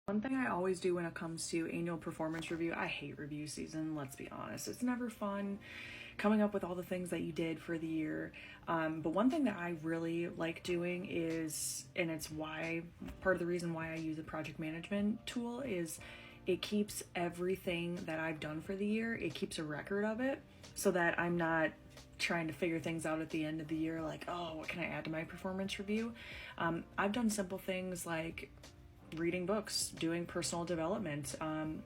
One thing I always do when it comes to annual performance review, I hate review season, let's be honest. It's never fun coming up with all the things that you did for the year. But one thing that I really like doing is, and it's why, part of the reason why I use a project management tool is it keeps everything that I've done for the year, it keeps a record of it so that I'm not trying to figure things out at the end of the year like, oh, what can I add to my performance review? I've done simple things like reading books, doing personal development,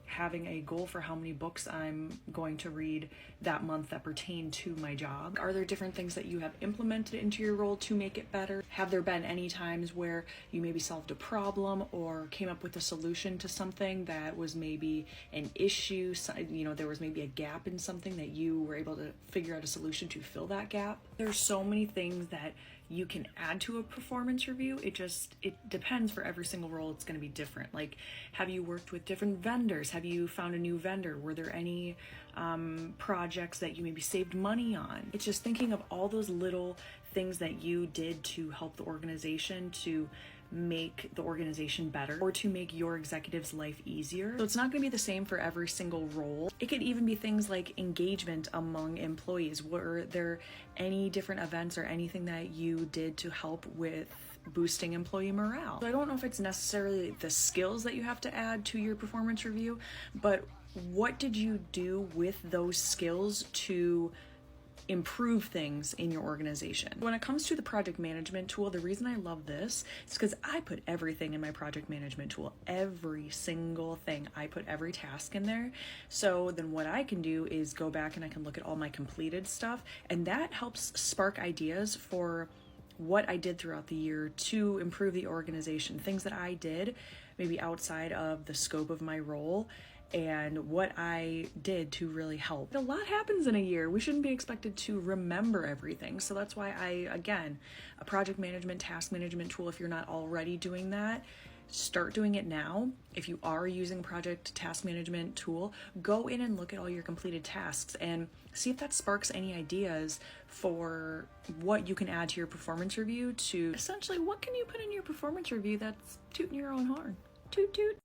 having a goal for how many books I'm going to read that month that pertain to my job. Are there different things that you have implemented into your role to make it better? Have there been any times where you maybe solved a problem or came up with a solution to something that was maybe an issue? There was maybe a gap in something that you were able to figure out a solution to fill that gap. There's so many things that you can add to a performance review. It depends. For every single role, it's going to be different. Like, have you worked with different vendors? Have you found a new vendor? Were there any projects that you maybe saved money on? It's just thinking of all those little things that you did to help the organization, to make the organization better, or to make your executive's life easier. So it's not going to be the same for every single role. It could even be things like engagement among employees. Were there any different events or anything that you did to help with boosting employee morale? So I don't know if it's necessarily the skills that you have to add to your performance review, but what did you do with those skills to improve things in your organization? When it comes to the project management tool, the reason I love this is because I put everything in my project management tool, every single thing. I put every task in there. So then what I can do is go back and I can look at all my completed stuff, and that helps spark ideas for what I did throughout the year to improve the organization, things that I did maybe outside of the scope of my role, and what I did to really help. A lot happens in a year. We shouldn't be expected to remember everything. So that's why a project management, task management tool, if you're not already doing that, start doing it now. If you are using a project task management tool, go in and look at all your completed tasks and see if that sparks any ideas for what you can add to your performance review. To essentially, what can you put in your performance review that's tooting your own horn? Toot toot.